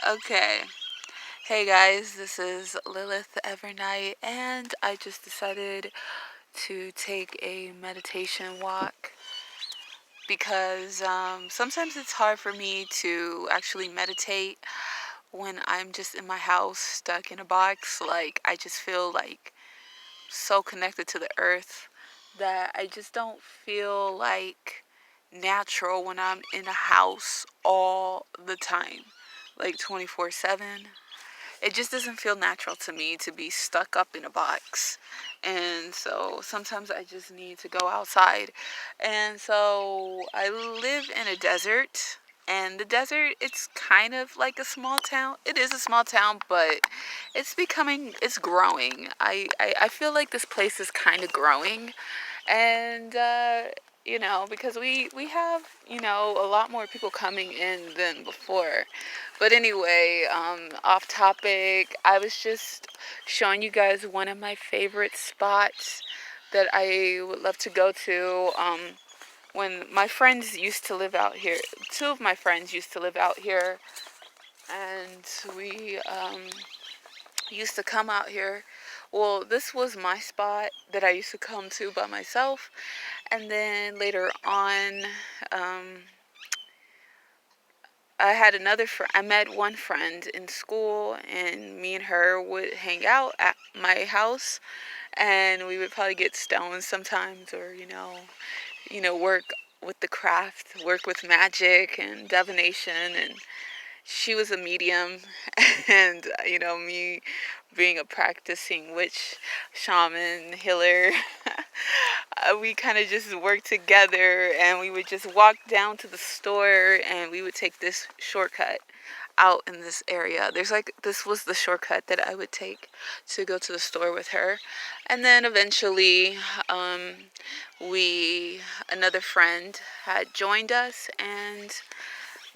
Okay. Hey guys, this is Lilith Evernight, and I just decided to take a meditation walk because sometimes it's hard for me to actually meditate when I'm just in my house stuck in a box. Like, I just feel like so connected to the earth that I just don't feel like natural when I'm in a house all the time, like 24/7. It just doesn't feel natural to me to be stuck up in a box. And so sometimes I just need to go outside. And so I live in a desert. And the desert, it's kind of like a small town. It is a small town, but it's growing. I feel like this place is kind of growing. And because we have a lot more people coming in than before. But anyway, off topic, I was just showing you guys one of my favorite spots that I would love to go to. When my friends used to live out here, two of my friends used to live out here, and we used to come out here. Well, this was my spot that I used to come to by myself. And then later on, I had I met one friend in school, and me and her would hang out at my house, and we would probably get stoned sometimes, or, work with the craft, work with magic and divination. And she was a medium, and, me being a practicing witch, shaman, healer. We kind of just worked together, and we would just walk down to the store, and we would take this shortcut out in this area. This was the shortcut that I would take to go to the store with her. And then eventually, another friend had joined us, and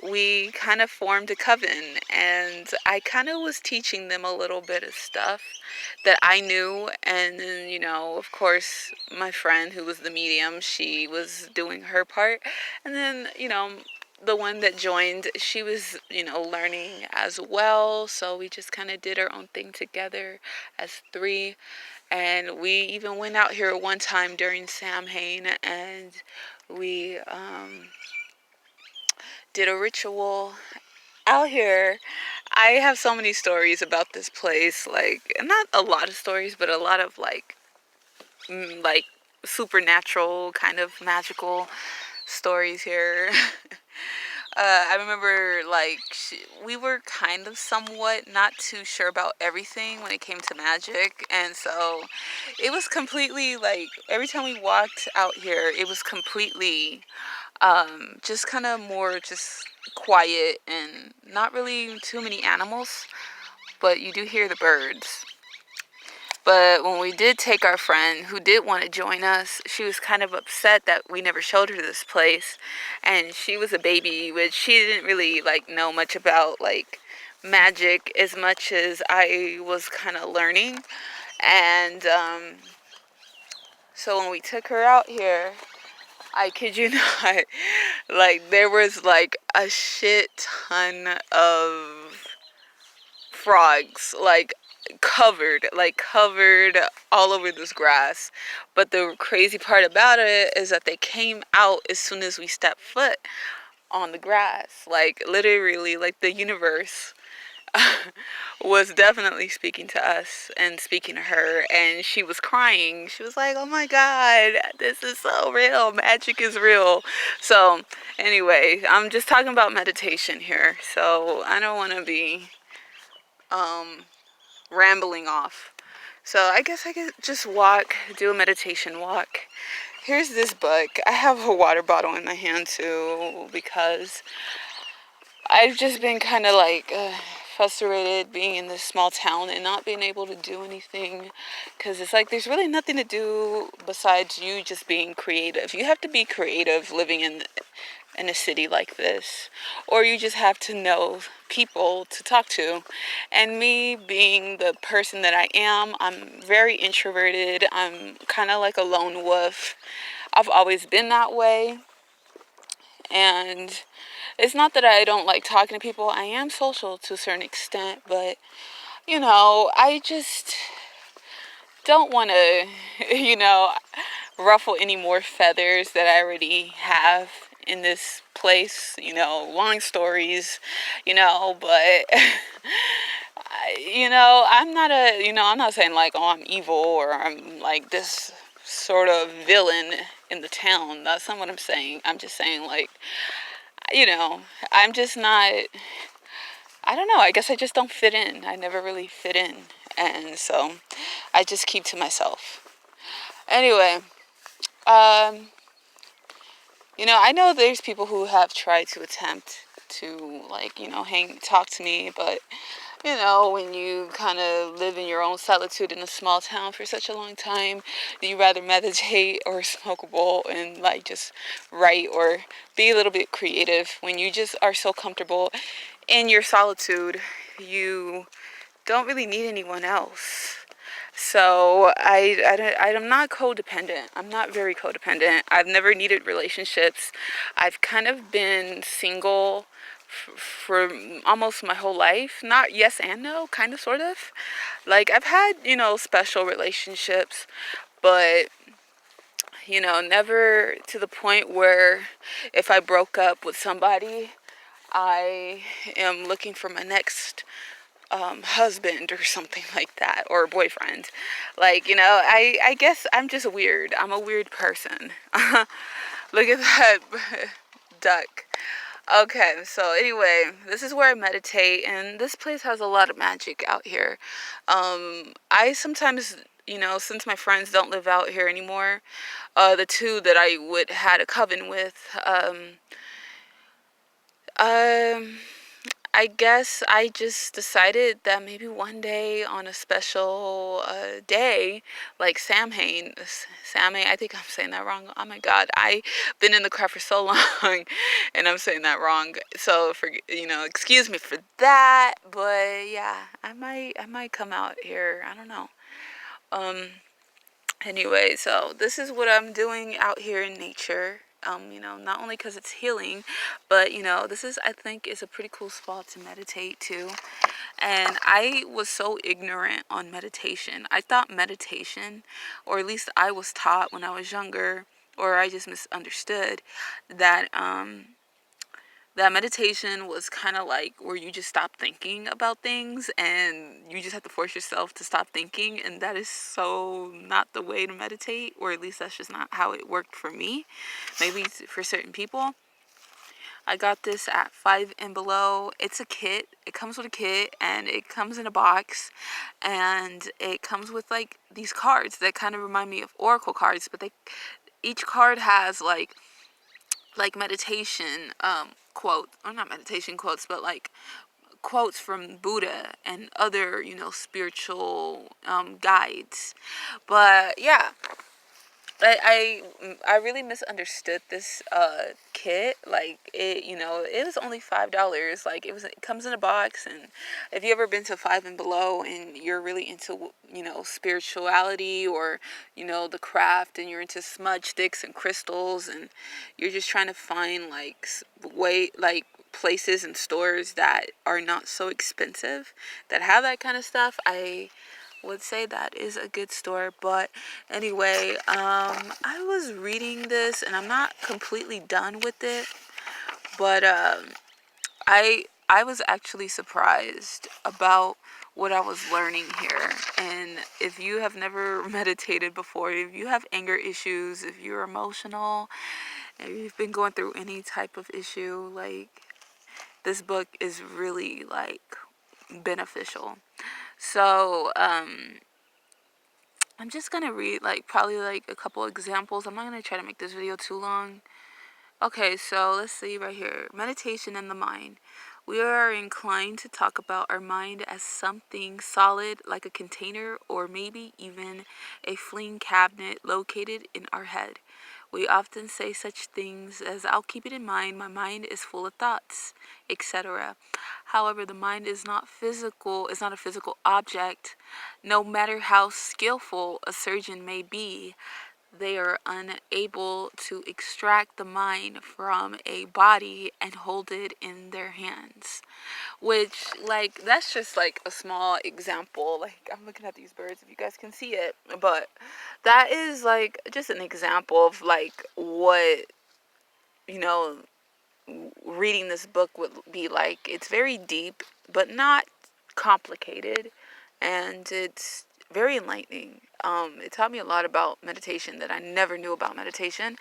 we kind of formed a coven, and I kind of was teaching them a little bit of stuff that I knew. And then, of course, my friend who was the medium, she was doing her part. And then, the one that joined, she was, learning as well. So we just kind of did our own thing together as three. And we even went out here one time during Samhain, and we did a ritual out here. I have so many stories about this place, like, not a lot of stories, but a lot of like supernatural kind of magical stories here. I remember, like, we were kind of somewhat not too sure about everything when it came to magic, and so it was completely, like, every time we walked out here, it was completely just kind of more just quiet, and not really too many animals, but you do hear the birds. But when we did take our friend who did want to join us, she was kind of upset that we never showed her this place. And she was a baby, which she didn't really know much about magic as much as I was kind of learning. And so when we took her out here, I kid you not, there was a shit ton of frogs, covered all over this grass. But the crazy part about it is that they came out as soon as we stepped foot on the grass. Literally, the universe was definitely speaking to us and speaking to her, and she was crying. She was like, "Oh my God, this is so real. Magic is real." So anyway, I'm just talking about meditation here, so I don't want to be rambling off. So I guess I could just do a meditation walk. Here's this book. I have a water bottle in my hand too, because I've just been kind of frustrated being in this small town and not being able to do anything, because it's there's really nothing to do besides you just being creative. You have to be creative living in a city like this, or you just have to know people to talk to. And me being the person that I am, I'm very introverted. I'm kind of like a lone wolf. I've always been that way. And it's not that I don't like talking to people. I am social to a certain extent, but, I just don't want to, ruffle any more feathers that I already have in this place, long stories, but, I'm not saying like, oh, I'm evil or I'm like this sort of villain in the town. That's not what I'm saying. I'm just saying like, I'm just not, I don't know, I guess I just don't fit in. I never really fit in. And so I just keep to myself. Anyway, I know there's people who have tried to attempt to, like, talk to me, but, when you kind of live in your own solitude in a small town for such a long time, you rather meditate or smoke a bowl and, like, just write or be a little bit creative. When you just are so comfortable in your solitude, you don't really need anyone else. So I'm not codependent. I'm not very codependent. I've never needed relationships. I've kind of been single for almost my whole life. Not yes and no, kind of, sort of. Like, I've had, special relationships, but, never to the point where if I broke up with somebody, I am looking for my next husband or something like that, or boyfriend. Like, I guess I'm just weird. I'm a weird person. Look at that duck. Okay, so anyway, this is where I meditate, and this place has a lot of magic out here. I sometimes, since my friends don't live out here anymore, the two that I would had a coven with, um, I guess I just decided that maybe one day on a special day, like Samhain, I think I'm saying that wrong. Oh my God, I've been in the craft for so long, and I'm saying that wrong. So excuse me for that. But yeah, I might come out here. I don't know. Um, Anyway, so this is what I'm doing out here in nature. Not only because it's healing, but, this I think, is a pretty cool spot to meditate too. And I was so ignorant on meditation. I thought meditation, or at least I was taught when I was younger, or I just misunderstood that meditation was kind of like where you just stop thinking about things and you just have to force yourself to stop thinking, and that is so not the way to meditate, or at least that's just not how it worked for me. Maybe for certain people. I got this at Five and Below. It's a kit. It comes with a kit, and it comes in a box, and it comes with like these cards that kind of remind me of oracle cards, but each card has like meditation quote, or not meditation quotes, but like quotes from Buddha and other, spiritual guides. But yeah, I really misunderstood this kit. Like, it was only $5. Like, it comes in a box. And if you ever been to Five and Below and you're really into spirituality, or the craft, and you're into smudge sticks and crystals, and you're just trying to find like places and stores that are not so expensive, that have that kind of stuff, I would say that is a good store. But anyway, I was reading this, and I'm not completely done with it, but I was actually surprised about what I was learning here. And if you have never meditated before, if you have anger issues, if you're emotional, if you've been going through any type of issue, like, this book is really like beneficial. So I'm just gonna read like probably like a couple examples. I'm not gonna try to make this video too long. Okay, so let's see right here. Meditation and the mind. We are inclined to talk about our mind as something solid, like a container, or maybe even a fling cabinet located in our head. We often say such things as, I'll keep it in mind, my mind is full of thoughts, etc. However, the mind is not a physical object. No matter how skillful a surgeon may be, they are unable to extract the mind from a body and hold it in their hands. Which, like, that's just like a small example. Like, I'm looking at these birds, if you guys can see it, but that is like just an example of like what, you know, reading this book would be like. It's very deep, but not complicated, and it's very enlightening. It taught me a lot about meditation that I never knew about meditation.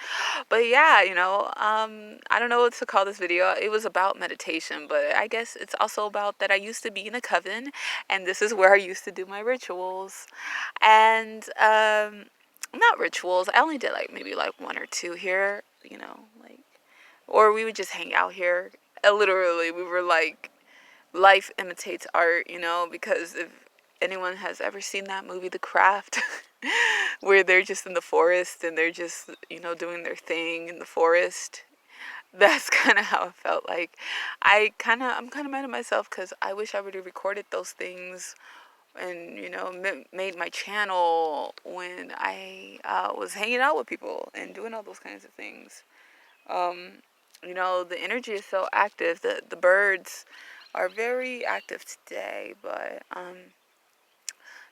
But yeah, I don't know what to call this video. It was about meditation, but I guess it's also about that I used to be in a coven, and this is where I used to do my rituals. And not rituals. I only did like maybe like one or two here, like, or we would just hang out here. Literally, we were like, life imitates art, because if anyone has ever seen that movie, The Craft, where they're just in the forest and they're just, doing their thing in the forest. That's kind of how it felt like. I'm kind of mad at myself because I wish I would have recorded those things and, made my channel when I was hanging out with people and doing all those kinds of things. The energy is so active. The birds are very active today, but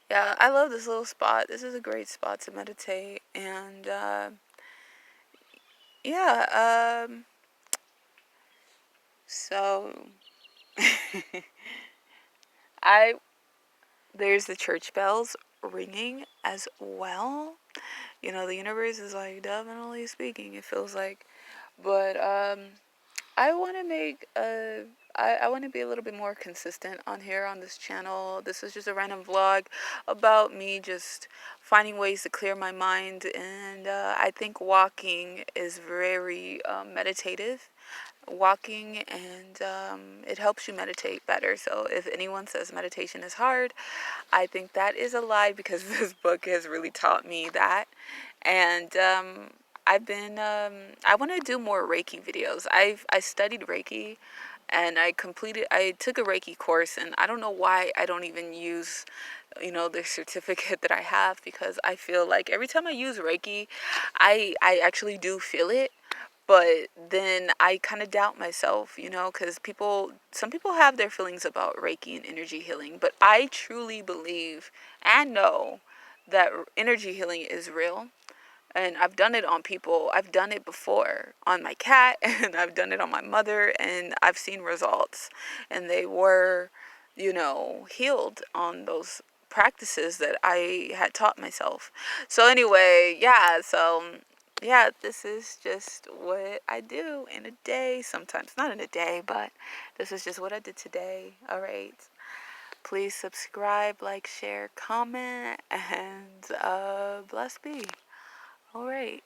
yeah, I love this little spot. This is a great spot to meditate, and yeah, so I there's the church bells ringing as well. The universe is like definitely speaking. It feels like, but I want to make I want to be a little bit more consistent on here on this channel. This is just a random vlog about me just finding ways to clear my mind, and I think walking is very meditative. Walking, and it helps you meditate better. So if anyone says meditation is hard, I think that is a lie, because this book has really taught me that. And I want to do more Reiki videos. I studied Reiki, and I took a Reiki course, and I don't know why I don't even use, the certificate that I have, because I feel like every time I use Reiki, I actually do feel it. But then I kind of doubt myself, because some people have their feelings about Reiki and energy healing, but I truly believe and know that energy healing is real. And I've done it on people. I've done it before on my cat, and I've done it on my mother, and I've seen results. And they were, healed on those practices that I had taught myself. So anyway, yeah, this is just what I do in a day. Sometimes not in a day, but this is just what I did today. All right. Please subscribe, like, share, comment, and bless be. All right.